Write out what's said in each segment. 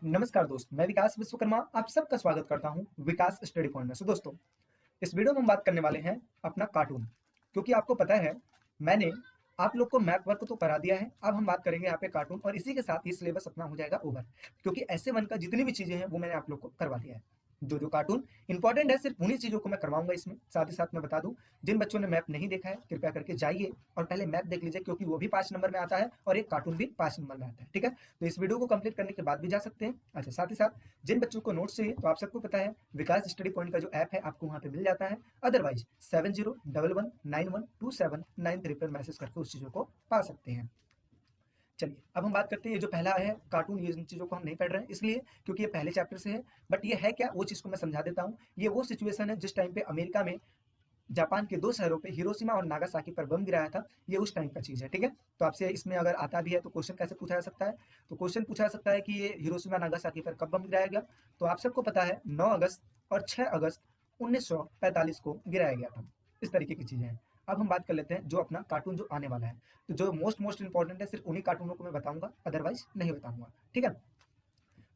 नमस्कार दोस्त, मैं विकास विश्वकर्मा आप सबका स्वागत करता हूं विकास स्टडी पॉइंट में। दोस्तों, इस वीडियो में हम बात करने वाले हैं अपना कार्टून, क्योंकि आपको पता है मैंने आप लोग को मैथ वर्क तो करा दिया है। अब हम बात करेंगे यहाँ पे कार्टून और इसी के साथ ये सिलेबस अपना हो जाएगा ओवर, क्योंकि ऐसे वन का जितनी भी चीजें हैं वो मैंने आप लोग को करवा दिया है। जो कार्टून इंपॉर्टेंट है सिर्फ उन्हीं चीजों को मैं करवाऊंगा इसमें। साथ ही साथ मैं बता दूं, जिन बच्चों ने मैप नहीं देखा है कृपया करके जाइए और पहले मैप देख लीजिए, क्योंकि वो भी 5 नंबर में आता है और एक कार्टून भी 5 नंबर में आता है। ठीक है, तो इस वीडियो को कंप्लीट करने के बाद भी जा सकते हैं। अच्छा, साथ ही साथ जिन बच्चों को नोट्स चाहिए तो आप सबको पता है विकास स्टडी पॉइंट का जो ऐप है आपको वहाँ पे मिल जाता है। अदरवाइज 7011912793 पर मैसेज करके उस चीज़ों को पा सकते हैं। चलिए अब हम बात करते हैं, ये जो पहला है कार्टून, ये इन चीज़ों को हम नहीं पढ़ रहे हैं इसलिए क्योंकि ये पहले चैप्टर से है। बट ये है क्या, वो चीज़ को मैं समझा देता हूँ। ये वो सिचुएशन है जिस टाइम पे अमेरिका में जापान के 2 शहरों पे हिरोशिमा और नागासाकी पर बम गिराया था। ये उस टाइम का चीज़ है। ठीक है, तो आपसे इसमें अगर आता भी है तो क्वेश्चन कैसे पूछा जा सकता है, तो क्वेश्चन पूछा जा सकता है कि ये हिरोशिमा नागासाकी पर कब बम गिराया गया। तो आप सबको पता है 9 अगस्त और 6 अगस्त 1945 को गिराया गया था। इस तरीके की चीज़ें हैं। अब हम बात कर लेते हैं जो अपना कार्टून जो आने वाला है। तो जो मोस्ट इंपॉर्टेंट है सिर्फ उन्हीं कार्टूनों को मैं बताऊंगा, अदरवाइज नहीं बताऊंगा। ठीक है, तो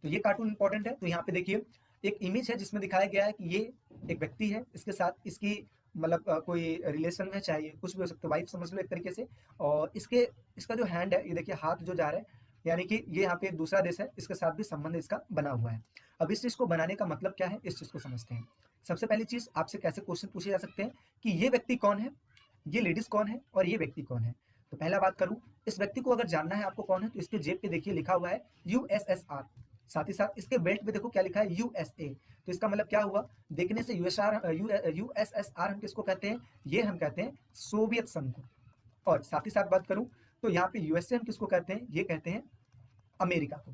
ये कार्टून इंपॉर्टेंट है। तो यहाँ पे देखिए एक इमेज है जिसमें दिखाया गया है कि ये एक व्यक्ति है, इसके साथ इसकी मतलब कोई रिलेशन है, चाहे कुछ भी हो सकता है, वाइफ समझ लो एक तरीके से। और इसका जो हैंड है, ये देखिए हाथ जो जा रहा है, यानी कि ये यहाँ पे एक दूसरा देश है, इसके साथ भी संबंध इसका बना हुआ है। अब इस चीज़ को बनाने का मतलब क्या है, इस चीज़ को समझते हैं। सबसे पहली चीज़ आपसे कैसे क्वेश्चन पूछे जा सकते हैं कि ये व्यक्ति कौन है, ये लेडीज कौन है और ये व्यक्ति कौन है। तो पहला बात करूं, इस व्यक्ति को अगर जानना है आपको कौन है, तो इसके जेब पे देखिए लिखा हुआ है यूएसएसआर। साथ ही साथ इसके बेल्ट पे देखो क्या लिखा है, यूएसए। तो इसका मतलब क्या हुआ, देखने से यूएसएसआर हम किसको कहते हैं, ये हम कहते हैं सोवियत संघ को। और साथ ही साथ बात करूं तो यहाँ पे यूएसए हम किसको कहते हैं, ये कहते हैं अमेरिका को।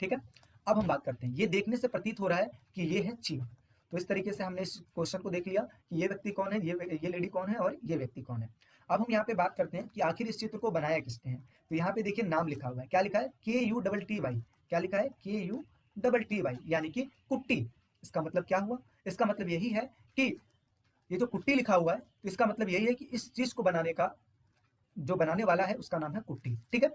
ठीक है, अब हम बात करते हैं, ये देखने से प्रतीत हो रहा है कि ये है चीन। तो इस तरीके से हमने इस क्वेश्चन को देख लिया कि ये व्यक्ति कौन है, ये लेडी कौन है और ये व्यक्ति कौन है। अब हम यहाँ पे बात करते हैं कि आखिर इस चित्र को बनाया किसने है। तो यहाँ पे देखिए नाम लिखा हुआ है, क्या लिखा है, KUTTY। क्या लिखा है, KUTTY, यानी कि कुट्टी। इसका मतलब क्या हुआ, इसका मतलब यही है कि ये जो कुट्टी लिखा हुआ है, तो इसका मतलब यही है कि इस चीज को बनाने का जो बनाने वाला है उसका नाम है कुट्टी। ठीक है,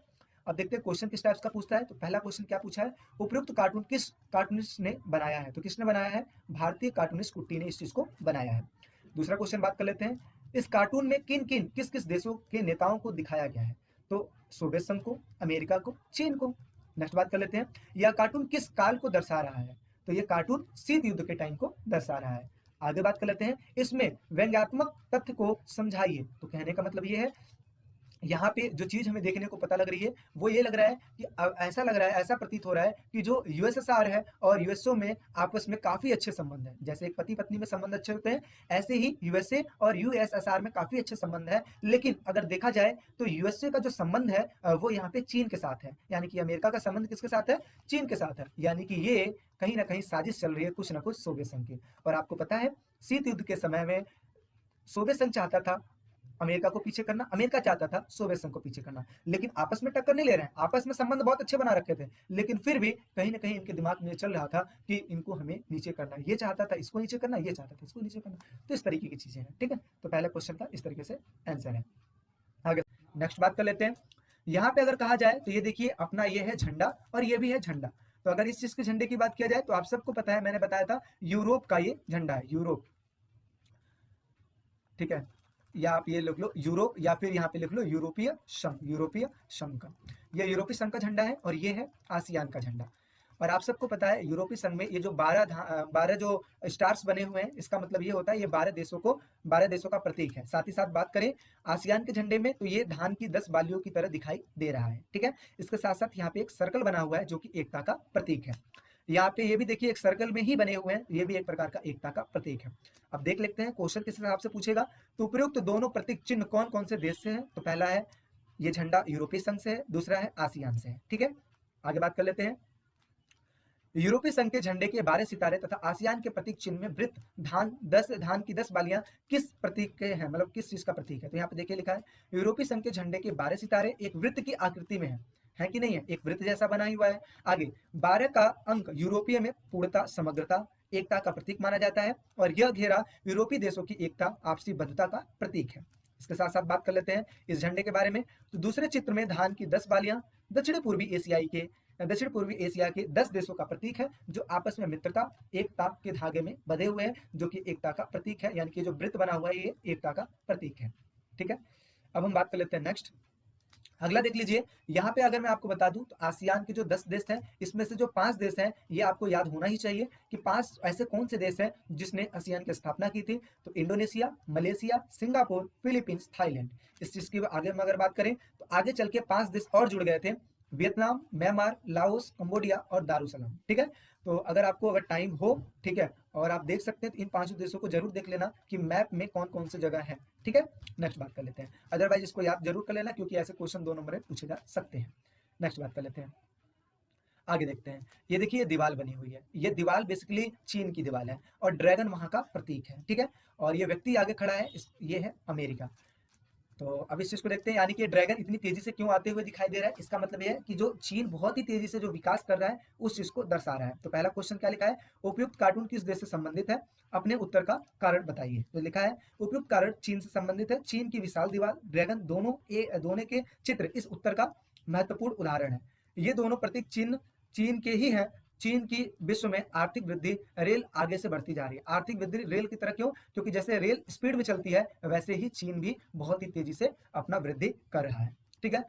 अब देखते हैं क्वेश्चन किस टाइप्स का पूछता है। तो पहला क्वेश्चन क्या पूछा है, उपयुक्त कार्टून किस कार्टूनिस्ट ने बनाया है। तो किसने बनाया है, भारतीय कार्टूनिस्ट कुट्टी ने इस चीज को बनाया है। दूसरा क्वेश्चन बात कर लेते हैं, इस कार्टून में किस किस देशों के नेताओं को दिखाया गया है। तो सोवियत संघ को, अमेरिका को, चीन को। नेक्स्ट बात कर लेते हैं, यह कार्टून किस काल को दर्शा रहा है। तो यह कार्टून शीत युद्ध के टाइम को दर्शा रहा है। आगे बात कर लेते हैं, इसमें व्यंग्यात्मक तथ्य को समझाइए। तो कहने का मतलब यह है, यहाँ पे जो चीज हमें देखने को पता लग रही है वो ये लग रहा है कि ऐसा लग रहा है, ऐसा प्रतीत हो रहा है कि जो यूएसएसआर है और यूएसओ में आपस में काफी अच्छे संबंध है। जैसे एक पति पत्नी में संबंध अच्छे होते हैं, ऐसे ही यूएसए और यूएसएसआर में काफी अच्छे संबंध है। लेकिन अगर देखा जाए तो यूएसए का जो संबंध है वो यहाँ पे चीन के साथ है, यानी कि अमेरिका का संबंध किसके साथ है, चीन के साथ है। यानी कि ये कहीं ना कहीं साजिश चल रही है कुछ ना कुछ सोवियत संघ की। और आपको पता है शीत युद्ध के समय में सोवियत संघ चाहता था अमेरिका को पीछे करना, अमेरिका चाहता था सोवियत संघ को पीछे करना, लेकिन आपस में टक्कर नहीं ले रहे हैं, आपस में संबंध बहुत अच्छे बना रखे थे। लेकिन फिर भी कहीं ना कहीं इनके दिमाग में चल रहा था कि इनको हमें नीचे करना है, ये चाहता था इसको नीचे करना, ये चाहता था इसको नीचे करना। तो इस तरीके की चीजें हैं। ठीक है, तो पहला क्वेश्चन का इस तरीके से आंसर है। आगे नेक्स्ट बात कर लेते हैं, यहाँ पे अगर कहा जाए तो ये देखिए अपना ये है झंडा और ये भी है झंडा। तो अगर इस चीज के झंडे की बात किया जाए तो आप सबको पता है, मैंने बताया था यूरोप का ये झंडा है, यूरोप। ठीक है, या आप ये लिख लो यूरोप, या फिर यहाँ पे लिख लो यूरोपीय संघ, यूरोपीय संघ का। ये यूरोपीय संघ का झंडा है और ये है आसियान का झंडा। और आप सबको पता है यूरोपीय संघ में ये जो 12 जो स्टार्स बने हुए हैं, इसका मतलब ये होता है ये 12 देशों का प्रतीक है। साथ ही साथ बात करें आसियान के झंडे में, तो ये धान की 10 बालियों की तरह दिखाई दे रहा है। ठीक है, इसके साथ साथ यहाँ पे एक सर्कल बना हुआ है जो कि एकता का प्रतीक है। यहाँ पे ये भी देखिए एक सर्कल में ही बने हुए हैं, ये भी एक प्रकार का एकता का प्रतीक है। अब देख लेते हैं क्वेश्चन किस हिसाब से पूछेगा। तो उपयुक्त दोनों प्रतीक चिन्ह कौन कौन से देश से हैं। तो पहला है ये झंडा यूरोपीय संघ से है, दूसरा है आसियान से है। ठीक है, आगे बात कर लेते हैं, यूरोपीय संघ के झंडे के 12 सितारे तथा आसियान के प्रतीक चिन्ह में वृत्त धान की 10 बालियां किस प्रतीक के हैं, मतलब किस चीज का प्रतीक है। तो यहाँ पे देखिए लिखा है यूरोपीय संघ के झंडे के 12 सितारे एक वृत्त की आकृति में है कि नहीं है, एक वृत्त जैसा बना हुआ है। आगे 12 का अंक यूरोपीय में पूर्णता, समग्रता, एकता का प्रतीक माना जाता है और यह घेरा यूरोपीय देशों की एकता, आपसी बंधुता का प्रतीक है। इसके साथ साथ बात कर लेते हैं इस झंडे के बारे में। तो दूसरे चित्र में धान की 10 बालियां दक्षिण पूर्वी एशियाई के दक्षिण पूर्वी एशिया के 10 देशों का प्रतीक है जो आपस में मित्रता एकता के धागे में बंधे हुए हैं, जो कि एकता का प्रतीक है, यानी कि जो वृत्त बना हुआ है ये एकता का प्रतीक है। ठीक है, अब हम बात कर लेते हैं नेक्स्ट। अगला देख लीजिए, यहाँ पे अगर मैं आपको बता दूं तो आसियान के जो 10 देश हैं इसमें से जो 5 देश हैं ये आपको याद होना ही चाहिए कि 5 ऐसे कौन से देश हैं जिसने आसियान की स्थापना की थी। तो Indonesia, Malaysia, Singapore, Philippines, Thailand. इस चीज की आगे हम अगर बात करें तो आगे चल के 5 देश और जुड़ गए थे, वियतनाम, म्यांमार, लाओस, कंबोडिया और दारुसलाम। ठीक है, तो अगर आपको अगर टाइम हो, ठीक है, और आप देख सकते हैं तो इन 5 देशों को जरूर देख लेना कि मैप में कौन कौन सी जगह है। ठीक है, नेक्स्ट बात कर लेते हैं, अदरवाइज इसको याद जरूर कर लेना क्योंकि ऐसे क्वेश्चन 2 नंबर में पूछे जा सकते हैं। नेक्स्ट बात कर लेते हैं, आगे देखते हैं। ये देखिए दीवार बनी हुई है, ये दीवार बेसिकली चीन की दीवार है और ड्रैगन वहां का प्रतीक है। ठीक है, और ये व्यक्ति आगे खड़ा है, ये है अमेरिका। तो अब इस चीज को देखते हैं, यानी कि ड्रैगन इतनी तेजी से क्यों आते हुए दिखाई दे रहा है। इसका मतलब यह है कि जो चीन बहुत ही तेजी से जो विकास कर रहा है उस चीज को दर्शा रहा है। तो पहला क्वेश्चन क्या लिखा है, उपयुक्त कार्टून किस देश से संबंधित है, अपने उत्तर का कारण बताइए। तो लिखा है उपयुक्त कारण चीन से संबंधित है, चीन की विशाल दीवार, ड्रैगन दोनों के चित्र इस उत्तर का महत्वपूर्ण उदाहरण है। ये दोनों प्रतीक चीन के ही है। चीन की विश्व में आर्थिक वृद्धि रेल आगे से बढ़ती जा रही है। आर्थिक वृद्धि रेल की तरह क्यों, क्योंकि जैसे रेल स्पीड में चलती है वैसे ही चीन भी बहुत ही तेजी से अपना वृद्धि कर रहा है। ठीक है,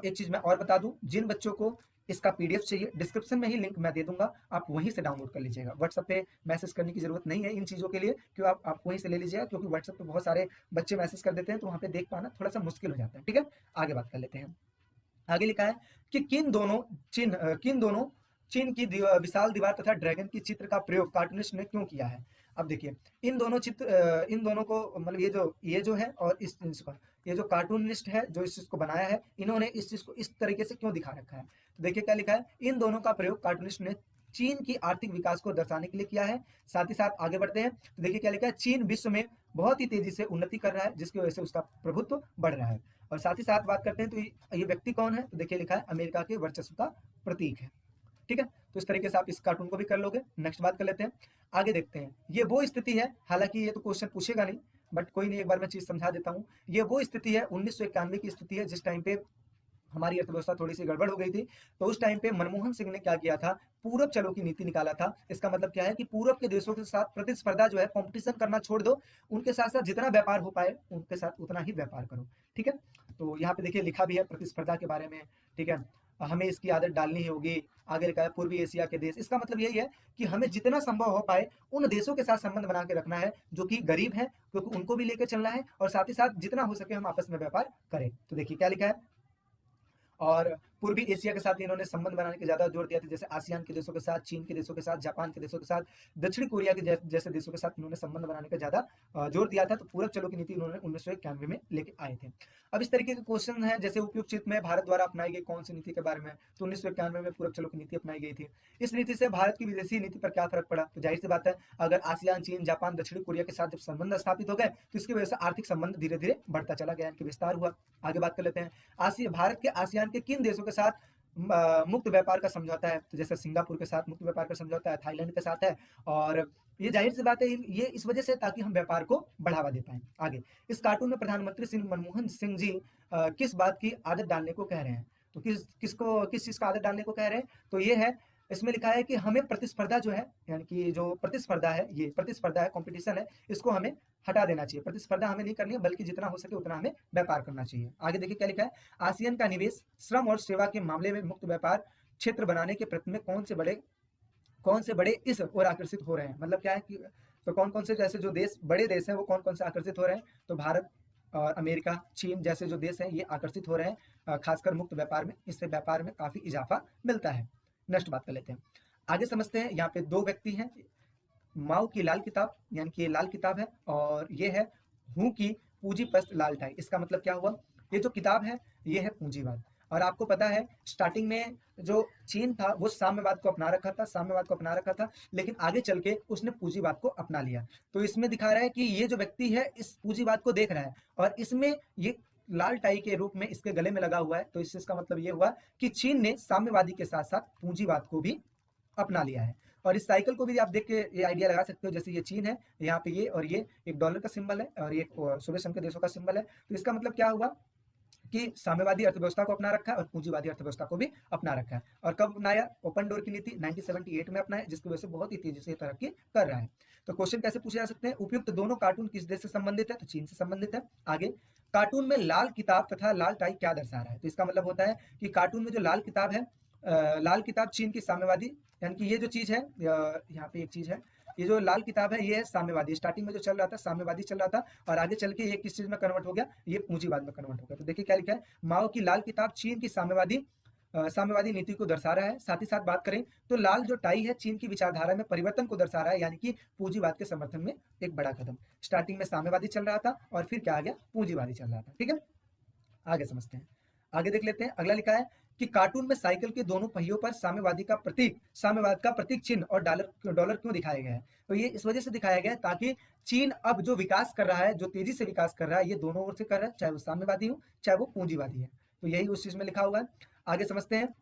एक चीज मैं और बता दूं, जिन बच्चों को इसका पीडीएफ चाहिए डिस्क्रिप्शन में ही लिंक मैं दे दूंगा, आप वहीं से डाउनलोड कर लीजिएगा। व्हाट्सएप पे मैसेज करने की जरूरत नहीं है इन चीजों के लिए, क्यों आप वहीं से ले लीजिएगा, क्योंकि व्हाट्सएप पे बहुत सारे बच्चे मैसेज कर देते हैं तो वहां पे देख पाना थोड़ा सा मुश्किल हो जाता है। ठीक है, आगे बात कर लेते हैं। आगे लिखा है कि किन दोनों चीन की विशाल दीवार तथा ड्रैगन की चित्र का प्रयोग कार्टूनिस्ट ने क्यों किया है। अब देखिए इन दोनों को मतलब ये जो है और इस चीज का, ये जो कार्टूनिस्ट है जो इस चीज को बनाया है, इन्होंने इस चीज को इस तरीके से क्यों दिखा रखा है। तो देखिए क्या लिखा है, इन दोनों का प्रयोग कार्टूनिस्ट ने चीन की आर्थिक विकास को दर्शाने के लिए किया है। साथ ही साथ आगे बढ़ते हैं तो देखिए क्या लिखा है, चीन विश्व में बहुत ही तेजी से उन्नति कर रहा है जिसकी वजह से उसका प्रभुत्व बढ़ रहा है। और साथ ही साथ बात करते हैं तो ये व्यक्ति कौन है, तो देखिए लिखा है अमेरिका के वर्चस्व का प्रतीक है। ठीक है, तो इस तरीके से आप इस कार्टून को भी कर लोगे। नेक्स्ट बात कर लेते हैं, आगे देखते हैं। ये वो स्थिति है, हालांकि ये तो क्वेश्चन पूछेगा नहीं बट कोई नहीं, एक बार मैं चीज समझा देता हूँ। ये वो स्थिति है 1991 की स्थिति है जिस टाइम पे हमारी अर्थव्यवस्था थोड़ी सी गड़बड़ हो गई थी। तो उस टाइम पे मनमोहन सिंह ने क्या किया था, पूरब चलो की नीति निकाला था। इसका मतलब क्या है कि पूरब के देशों के साथ प्रतिस्पर्धा जो है, कंपटीशन करना छोड़ दो, उनके साथ साथ जितना व्यापार हो पाए उनके साथ उतना ही व्यापार करो। ठीक है, तो यहाँ पे देखिए लिखा भी है प्रतिस्पर्धा के बारे में। ठीक है, हमें इसकी आदत डालनी ही होगी। आगे लिखा है पूर्वी एशिया के देश, इसका मतलब यही है कि हमें जितना संभव हो पाए उन देशों के साथ संबंध बना के रखना है जो कि गरीब है, क्योंकि उनको भी लेकर चलना है और साथ ही साथ जितना हो सके हम आपस में व्यापार करें। तो देखिए क्या लिखा है, और पूर्वी एशिया के साथ इन्होंने संबंध बनाने के ज्यादा जोर दिया था, जैसे आसियान के देशों के साथ, चीन के देशों के साथ, जापान के देशों के साथ, दक्षिण कोरिया के जैसे देशों के साथ इन्होंने संबंध बनाने का ज्यादा जोर दिया था। तो पूरब चलो की नीति इन्होंने 1991 में लेके आए थे। अब इस तरीके के क्वेश्चन है, जैसे उपयुक्त चित्र में भारत द्वारा अपनाई गई कौन सी नीति के बारे में, तो 1991 में पूरब चलो की नीति अपनाई गई थी। इस नीति से भारत की विदेशी नीति पर क्या फर्क पड़ा, तो जाहिर सी बात है अगर आसियान, चीन, जापान, दक्षिण कोरिया के साथ जब संबंध स्थापित हो गए तो इसकी वजह से आर्थिक संबंध धीरे धीरे बढ़ता चला गया, इनके विस्तार हुआ। आगे बात कर लेते हैं, भारत के आसियान के किन देशों के साथ मुक्त व्यापार का समझौता है, तो जैसे सिंगापुर के साथ मुक्त व्यापार का समझौता है, थाईलैंड के साथ है। और ये जाहिर सी बात है ये इस वजह से ताकि हम व्यापार को बढ़ावा दे पाए। आगे इस कार्टून में प्रधानमंत्री श्री मनमोहन सिंह जी किस बात की आदत डालने को कह रहे हैं, तो किस चीज का आदत डालने को कह रहे हैं, तो ये है, इसमें लिखा है कि हमें प्रतिस्पर्धा जो है, यानी कि जो प्रतिस्पर्धा है, ये प्रतिस्पर्धा है, कंपटीशन है, इसको हमें हटा देना चाहिए। प्रतिस्पर्धा हमें नहीं करनी है बल्कि जितना हो सके उतना हमें व्यापार करना चाहिए। आगे देखिए क्या लिखा है, आसियान का निवेश, श्रम और सेवा के मामले में मुक्त व्यापार क्षेत्र बनाने के प्रयत्न में कौन से बड़े इस ओर आकर्षित हो रहे हैं। मतलब क्या है कि तो कौन से जैसे जो देश बड़े देश हैं वो कौन से आकर्षित हो रहे हैं, तो भारत और अमेरिका, चीन जैसे जो देश हैं ये आकर्षित हो रहे हैं, खासकर मुक्त व्यापार में। इससे व्यापार में काफी इजाफा मिलता है। नेक्स्ट बात कर लेते हैं, आगे समझते हैं। यहाँ पे 2 व्यक्ति हैं, माओ की लाल किताब, यानी कि ये लाल किताब है, और ये है हूं की पूंजीपस्त लाल टाई। इसका मतलब क्या हुआ, ये जो किताब है ये है पूंजीवाद। और आपको पता है स्टार्टिंग में जो चीन था वो साम्यवाद को अपना रखा था, लेकिन आगे चल के उसने पूंजीवाद को अपना लिया। तो इसमें दिखा रहा है कि ये जो व्यक्ति है इस पूंजीवाद को देख रहा है और इसमें ये लाल टाई के रूप में इसके गले में लगा हुआ है। तो इसका मतलब ये हुआ कि चीन ने साम्यवादी के साथ साथ पूंजीवाद को भी अपना लिया है। और इस साइकिल को भी आप देख के ये आइडिया लगा सकते हो, जैसे ये चीन है, यहाँ पे ये और ये एक डॉलर का सिंबल है और ये सोवियत संघ के देशों का सिंबल है। तो इसका मतलब क्या हुआ कि साम्यवादी अर्थव्यवस्था को अपना रखा है और पूंजीवादी अर्थव्यवस्था को भी अपना रखा है। और कब अपनाया? ओपन डोर की नीति 1978 में अपनाया, जिसकी वजह से बहुत ही तेजी से तरक्की कर रहा है। तो क्वेश्चन कैसे पूछे जा सकते हैं? उपयुक्त दोनों कार्टून किस देश से संबंधित है? तो चीन से संबंधित है। आगे, कार्टून में लाल किताब तथा लाल टाई क्या दर्शा रहा है? तो इसका मतलब होता है कि कार्टून में जो लाल किताब है, लाल किताब चीन की साम्यवादी, यानी कि ये जो चीज है, यहाँ पे एक चीज है, ये जो लाल किताब है ये है साम्यवादी। स्टार्टिंग में जो चल रहा था साम्यवादी चल रहा था, और आगे चल के ये किस चीज में कन्वर्ट हो गया? ये पूंजीवाद में कन्वर्ट हो गया। तो देखिए क्या लिखा है, माओ की लाल किताब चीन की साम्यवादी नीति को दर्शा रहा है। साथ ही साथ बात करें तो लाल जो टाई है चीन की विचारधारा में परिवर्तन को दर्शा रहा है, यानी कि पूंजीवाद के समर्थन में एक बड़ा कदम। स्टार्टिंग में साम्यवादी चल रहा था और फिर क्या आ गया? पूंजीवादी चल रहा था। ठीक है, आगे समझते हैं, आगे देख लेते हैं। अगला लिखा है कि कार्टून में साइकिल के दोनों पहियों पर साम्यवाद का प्रतीक चिन्ह और डॉलर क्यों दिखाया गया है? तो ये इस वजह से दिखाया गया है ताकि चीन अब जो विकास कर रहा है, जो तेजी से विकास कर रहा है, ये दोनों ओर से कर रहा है, चाहे वो साम्यवादी हो चाहे वो पूंजीवादी है। तो यही उस चीज में लिखा होगा। आगे समझते हैं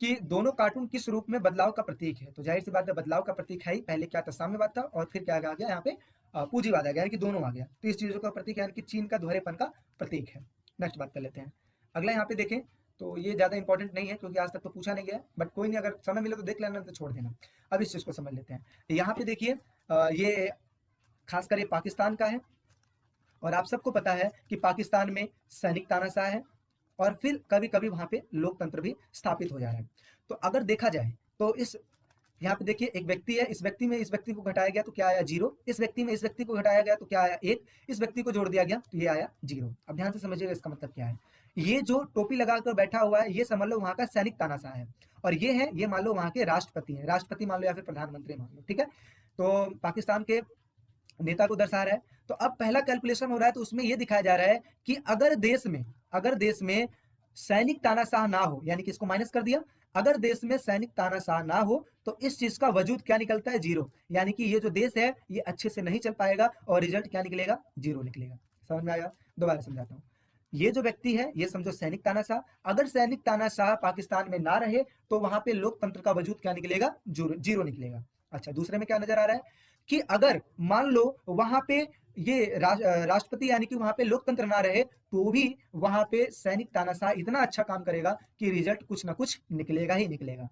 कि दोनों कार्टून किस रूप में बदलाव का प्रतीक है? तो जाहिर सी बात है बदलाव का प्रतीक है ही। पहले क्या था? साम्यवाद था, और फिर क्या आ गया यहाँ पे? पूंजीवाद आ गया, यानी कि दोनों आ गया। तो इस चीजों का प्रतीक यानी कि चीन का दोहरेपन का प्रतीक है। नेक्स्ट बात कर लेते हैं। अगला यहाँ पे देखें तो ये ज्यादा इंपॉर्टेंट नहीं है क्योंकि आज तक तो पूछा नहीं गया, बट कोई नहीं, अगर समय मिले तो देख लेना, तो छोड़ देना। अब इस चीज को समझ लेते हैं। यहाँ पे देखिए, ये खासकर ये पाकिस्तान का है, और आप सबको पता है कि पाकिस्तान में सैनिक तानाशाह है, और फिर कभी कभी वहां पे लोकतंत्र भी स्थापित हो जा रहा है। तो अगर देखा जाए तो इस यहाँ पे देखिए एक व्यक्ति है, इस व्यक्ति में इस व्यक्ति को घटाया गया तो क्या आया? 0। इस व्यक्ति में इस व्यक्ति को घटाया गया तो क्या आया? 1। इस व्यक्ति को जोड़ दिया गया तो ये आया 0। अब ध्यान से समझिएगा इसका मतलब क्या है। ये जो टोपी लगाकर बैठा हुआ है, ये समझ लो वहां का सैनिक तानाशाह है, और ये है, ये मान लो वहां के राष्ट्रपति हैं, राष्ट्रपति मान लो या फिर प्रधानमंत्री मान लो। ठीक है, तो पाकिस्तान के नेता को दर्शा रहा है। तो अब पहला कैलकुलेशन हो रहा है, तो उसमें यह दिखाया जा रहा है कि अगर देश में सैनिक तानाशाह ना हो, यानी कि इसको माइनस कर दिया, अगर देश में सैनिक तानाशाह ना हो तो इस चीज का वजूद क्या निकलता है? 0। यानी कि ये जो देश है ये अच्छे से नहीं चल पाएगा, और रिजल्ट क्या निकलेगा? 0 निकलेगा। समझ में आया? दोबारा समझाता हूँ। ये जो व्यक्ति है ये समझो सैनिक तानाशाह, अगर सैनिक तानाशाह पाकिस्तान में ना रहे तो वहां पे लोकतंत्र का वजूद क्या निकलेगा? 0 निकलेगा। अच्छा, दूसरे में क्या नजर आ रहा है कि अगर मान लो वहां पे ये राष्ट्रपति यानी कि वहां पे लोकतंत्र ना रहे, तो भी वहां पे सैनिक तानाशाह इतना अच्छा काम करेगा कि रिजल्ट कुछ ना कुछ निकलेगा ही निकलेगा।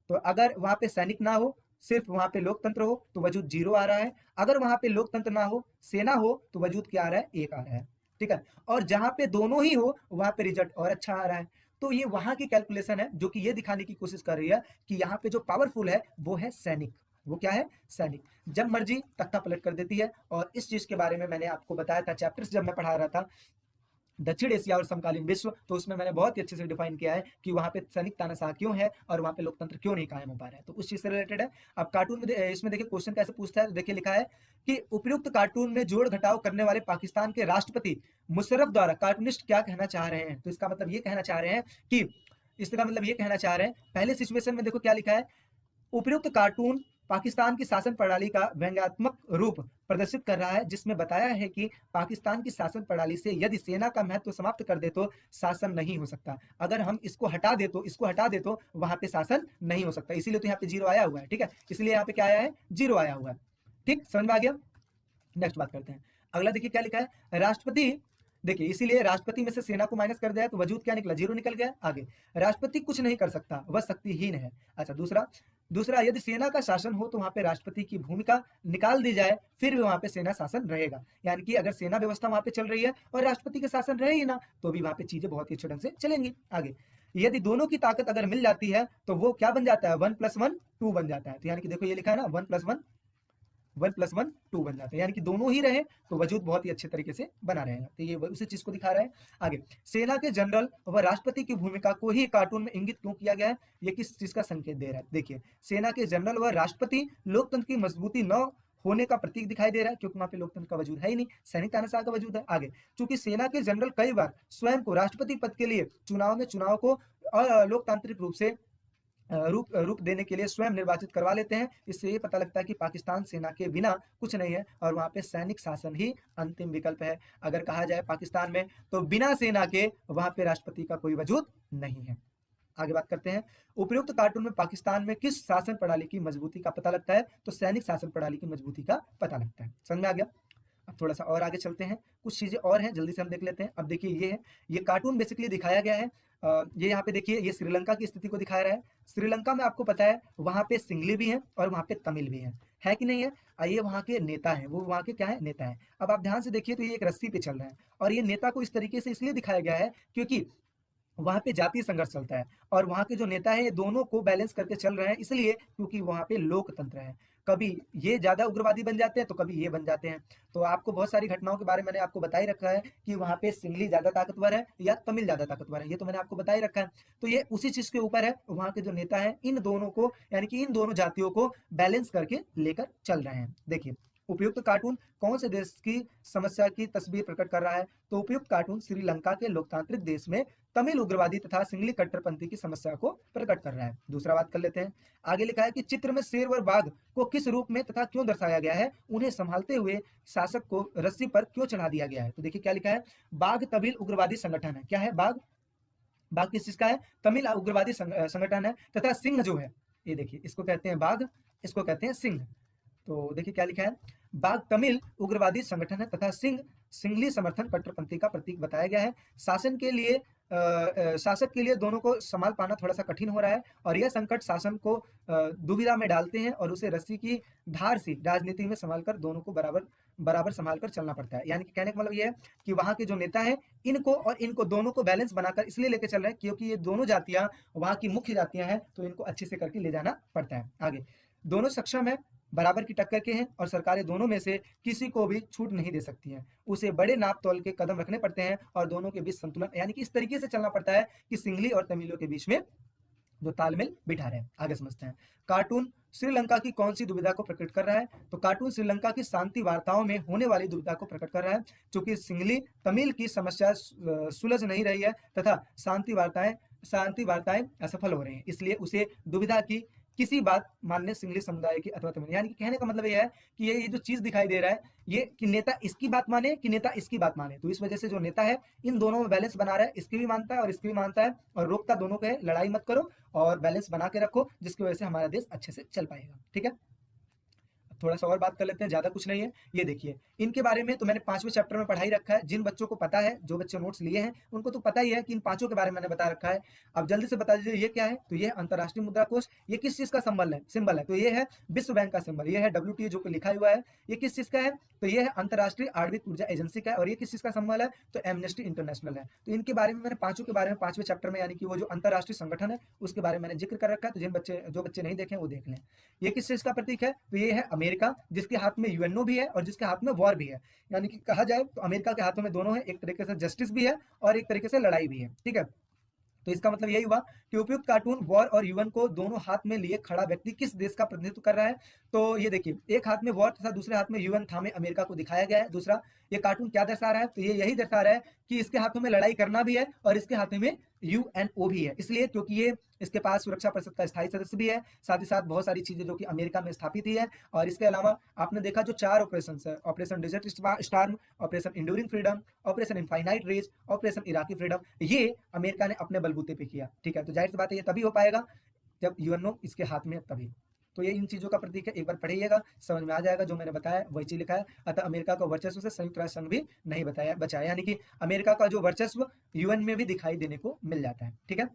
तो अगर वहां पे सैनिक ना हो, सिर्फ वहां पे लोकतंत्र हो, तो वजूद 0 आ रहा है। अगर वहां पे लोकतंत्र ना हो, सेना हो, तो वजूद क्या आ रहा है? 1 आ रहा है। ठीक है, और जहां पे दोनों ही हो वहां पे रिजल्ट और अच्छा आ रहा है। तो ये वहां की कैलकुलेशन है जो कि ये दिखाने की कोशिश कर रही है कि यहाँ पे जो पावरफुल है वो है सैनिक। वो क्या है? सैनिक। जब मर्जी तख्ता पलट कर देती है, और इस चीज के बारे में मैंने आपको बताया था चैप्टर्स जब मैं पढ़ा रहा था दक्षिण एशिया और समकालीन विश्व, तो उसमें मैंने बहुत ही अच्छे से डिफाइन किया है कि वहां पे सैनिक तानाशाह क्यों है और वहां पे लोकतंत्र क्यों नहीं कायम हो पा रहा है। तो उस चीज से रिलेटेड है। अब कार्टून में इसमें देखिए क्वेश्चन कैसे पूछता है, तो देखिए लिखा है कि उपयुक्त कार्टून में जोड़ घटाव करने वाले पाकिस्तान के राष्ट्रपति मुशर्रफ द्वारा कार्टूनिस्ट क्या कहना चाह रहे हैं? तो इसका मतलब ये कहना चाह रहे हैं कि, इसका मतलब ये कहना चाह रहे हैं, पहले सिचुएशन में देखो क्या लिखा है, उपयुक्त कार्टून पाकिस्तान की शासन प्रणाली का व्यंग्यात्मक रूप प्रदर्शित कर रहा है, जिसमें बताया है कि पाकिस्तान की शासन प्रणाली से यदि सेना का महत्व समाप्त कर दे तो शासन नहीं हो सकता। अगर हम इसको हटा दे तो वहां पे शासन नहीं हो सकता। इसीलिए तो यहाँ पे 0 आया हुआ है। ठीक है, इसलिए यहाँ पे क्या आया है? 0 आया हुआ है। ठीक, समझ में आ गया? नेक्स्ट बात करते हैं। अगला देखिए क्या लिखा है, राष्ट्रपति, देखिए इसीलिए राष्ट्रपति में से सेना को माइनस कर दिया तो वजूद क्या निकला? 0 निकल गया। आगे, राष्ट्रपति कुछ नहीं कर सकता, वह शक्तिहीन है। अच्छा, दूसरा यदि सेना का शासन हो तो वहां पे राष्ट्रपति की भूमिका निकाल दी जाए, फिर भी वहां पे सेना शासन रहेगा। यानी कि अगर सेना व्यवस्था वहां पे चल रही है और राष्ट्रपति के शासन रहे ही ना, तो भी वहां पे चीजें बहुत ही अच्छे ढंग से चलेंगी। आगे, यदि दोनों की ताकत अगर मिल जाती है तो वो क्या बन जाता है? 1+1 2 बन जाता है। तो यानी कि देखो ये लिखा है ना, 1+1 2 बन जाते हैं, यानी कि दोनों ही रहे तो वजूद बहुत ही अच्छे तरीके से बना रहेगा। तो ये उसी चीज को दिखा रहा है। आगे, सेना के जनरल व राष्ट्रपति की भूमिका को ही कार्टून में इंगित क्यों किया गया है? ये किस चीज का संकेत दे रहा है? देखिए, सेना के जनरल व राष्ट्रपति लोकतंत्र की मजबूती न होने का प्रतीक दिखाई दे रहा है, क्योंकि वहां पे लोकतंत्र का वजूद है ही नहीं, सैनिक तानाशाह का वजूद है। आगे, चूंकि सेना के जनरल कई बार स्वयं को राष्ट्रपति पद के लिए चुनाव को लोकतांत्रिक रूप से रूप देने के लिए स्वयं निर्वाचित करवा लेते हैं, इससे ये पता लगता है कि पाकिस्तान सेना के बिना कुछ नहीं है और वहां पे सैनिक शासन ही अंतिम विकल्प है। अगर कहा जाए पाकिस्तान में, तो बिना सेना के वहां पे राष्ट्रपति का कोई वजूद नहीं है। आगे बात करते हैं, उपयुक्त कार्टून में पाकिस्तान में किस शासन प्रणाली की मजबूती का पता लगता है? तो सैनिक शासन प्रणाली की मजबूती का पता लगता है। समझ में आ गया? अब थोड़ा सा और आगे चलते हैं, कुछ चीजें और हैं जल्दी से हम देख लेते हैं। अब देखिए ये है, ये कार्टून बेसिकली दिखाया गया है, ये यहाँ पे देखिए ये श्रीलंका की स्थिति को दिखाया रहा है। श्रीलंका में आपको पता है वहाँ पे सिंगली भी है और वहाँ पे तमिल भी है कि नहीं है। ये वहाँ के नेता हैं, वो वहाँ के क्या है, नेता है। अब आप ध्यान से देखिए तो ये एक रस्सी पे चल रहा है, और ये नेता को इस तरीके से इसलिए दिखाया गया है क्योंकि वहाँ पे जातीय संघर्ष चलता है, और वहाँ के जो नेता है ये दोनों को बैलेंस करके चल रहे हैं, इसलिए क्योंकि वहाँ पे लोकतंत्र है। कभी ये ज्यादा उग्रवादी बन जाते हैं तो कभी ये बन जाते हैं। तो आपको बहुत सारी घटनाओं के बारे में मैंने आपको बता ही रखा है कि वहाँ पे सिंगली ज्यादा ताकतवर है या तमिल ज्यादा ताकतवर है, ये तो मैंने आपको बता ही रखा है। तो ये उसी चीज के ऊपर है, वहाँ के जो नेता है इन दोनों को, यानी कि इन दोनों जातियों को बैलेंस करके लेकर चल रहे हैं। देखिए उपयुक्त कार्टून कौन से देश की समस्या की तस्वीर प्रकट कर रहा है, तो उपयुक्त कार्टून श्रीलंका के लोकतांत्रिक देश में तमिल उग्रवादी तथा सिंगली कट्टरपंथी की समस्या को प्रकट कर रहा है। दूसरा बात कर लेते हैं, आगे लिखा है कि चित्र में शेर और बाघ को किस रूप में तथा क्यों दर्शाया गया है, उन्हें संभालते हुए शासक को रस्सी पर क्यों चढ़ा दिया गया है। तो देखिए क्या लिखा है, बाघ तमिल उग्रवादी संगठन है। क्या है, बाघ, बाघ किस चीज का है, तमिल उग्रवादी संगठन है, तथा सिंह जो है, ये देखिए इसको कहते हैं बाघ, इसको कहते हैं सिंह। तो देखिए क्या लिखा है, बाघ तमिल उग्रवादी संगठन है तथा सिंह सिंगली समर्थन कट्टरपंथी का प्रतीक बताया गया है। शासक के लिए दोनों को संभाल पाना थोड़ा सा कठिन हो रहा है, और यह संकट शासन को दुविधा में डालते हैं, और उसे रस्सी की धार से राजनीति में संभाल कर दोनों को बराबर बराबर संभाल कर चलना पड़ता है। यानी कि कहने का मतलब यह है कि वहाँ के जो नेता है इनको और इनको दोनों को बैलेंस बनाकर इसलिए लेके चल रहे हैं क्योंकि ये दोनों जातियां वहाँ की मुख्य जातियां हैं, तो इनको अच्छे से करके ले जाना पड़ता है आगे। दोनों सक्षम है, बराबर की टक्कर के हैं, और सरकारें दोनों में से किसी को भी छूट नहीं दे सकती हैं। उसे बड़े नाप तोल के कदम रखने पड़ते हैं और दोनों के बीच संतुलन, यानी कि इस तरीके से चलना पड़ता है कि सिंगली और तमिलों के बीच में जो तालमेल बिठा रहे हैं। आगे समझते हैं, कार्टून श्रीलंका की कौन सी दुविधा को प्रकट कर रहा है, तो कार्टून श्रीलंका की शांति वार्ताओं में होने वाली दुविधा को प्रकट कर रहा है। चूंकि सिंगली तमिल की समस्या सुलझ नहीं रही है तथा शांति वार्ताएं असफल हो रही हैं, इसलिए उसे दुविधा की किसी बात मानने सिंगली समुदाय की अथवा तमिल, यानी कि कहने का मतलब यह है कि ये जो चीज दिखाई दे रहा है ये कि नेता इसकी बात माने कि नेता इसकी बात माने, तो इस वजह से जो नेता है इन दोनों में बैलेंस बना रहा है, इसकी भी मानता है और इसकी भी मानता है, और रोकता दोनों को है, लड़ाई मत करो और बैलेंस बना के रखो, जिसकी वजह से हमारा देश अच्छे से चल पाएगा। ठीक है, थोड़ा सा और बात कर लेते हैं, ज्यादा कुछ नहीं है। ये देखिए इनके बारे में तो मैंने 5वें चैप्टर में पढ़ाई रखा है, जिन बच्चों को पता है, जो बच्चे नोट्स लिए हैं उनको तो पता ही है कि इन पांचों के बारे में मैंने बता रखा है। अब जल्दी से बता दीजिए ये क्या है, तो ये अंतरराष्ट्रीय मुद्रा कोष, ये किस चीज का सिंबल है, तो ये है विश्व बैंक का सिंबल, ये है WTO जो कि लिखा हुआ है। ये किस चीज का है, तो ये है अंतरराष्ट्रीय आणविक ऊर्जा एजेंसी का है, और ये किस चीज का सिंबल है, तो एमनेस्टी इंटरनेशनल है। तो इनके बारे में मैंने पांचों के बारे में 5वें चैप्टर में, यानी कि वो जो अंतरराष्ट्रीय संगठन है उसके बारे में मैंने जिक्र कर रखा है, तो जो बच्चे नहीं देखे वो देख लें। ये किस चीज का प्रतीक है, तो ये है अमेरिका, जिसके हाथ में यूएनओ भी है और जिसके हाथ में वॉर भी है, यानी कि कहा जाए तो अमेरिका के हाथों में दोनों है, एक तरीके से जस्टिस भी है और एक तरीके से लड़ाई भी है। ठीक है, तो इसका मतलब यही हुआ कि उपयुक्त कार्टून वॉर और यूएन को दोनों हाथ में लिए खड़ा व्यक्ति किस देश का प्रतिनिधित्व कर रहा है, तो ये देखिए एक हाथ में वॉर तथा दूसरे हाथ में यूएन थामे अमेरिका को दिखाया गया है। दूसरा, ये कार्टून क्या दर्शा रहा है, तो ये यही दर्शा रहा है कि इसके हाथों में लड़ाई करना भी है और इसके हाथों में यूएनओ भी है, इसलिए क्योंकि ये इसके पास सुरक्षा परिषद का स्थायी सदस्य भी है, साथ ही साथ बहुत सारी चीजें जो कि अमेरिका में स्थापित ही है। और इसके अलावा आपने देखा जो 4 ऑपरेशन है, operation desert storm, operation enduring freedom, operation infinite reach, operation Iraqi freedom, ये अमेरिका ने अपने बलबूते पे किया। ठीक है, तो जाहिर सी बात है ये तभी हो पाएगा जब यूएनओ इसके हाथ में, तभी। तो ये इन चीजों का प्रतीक है, एक बार पढ़िएगा समझ में आ जाएगा, जो मैंने बताया वही चीज लिखा है। अतः अमेरिका का वर्चस्व से संयुक्त राष्ट्र संघ भी नहीं बचाया, यानी कि अमेरिका का जो वर्चस्व यूएन में भी दिखाई देने को मिल जाता है। ठीक है,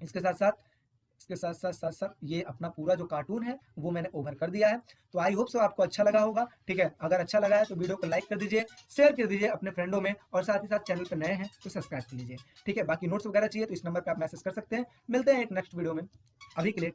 इसके साथ साथ ये अपना पूरा जो कार्टून है वो मैंने ओवर कर दिया है। तो आई होप सो आपको अच्छा लगा होगा। ठीक है, अगर अच्छा लगा है तो वीडियो को लाइक कर दीजिए, शेयर कर दीजिए अपने फ्रेंडों में, और साथ ही साथ चैनल पर नए हैं तो सब्सक्राइब कर लीजिए। ठीक है, बाकी नोट्स वगैरह चाहिए तो इस नंबर पर आप मैसेज कर सकते हैं। मिलते हैं एक नेक्स्ट वीडियो में, अभी के लिए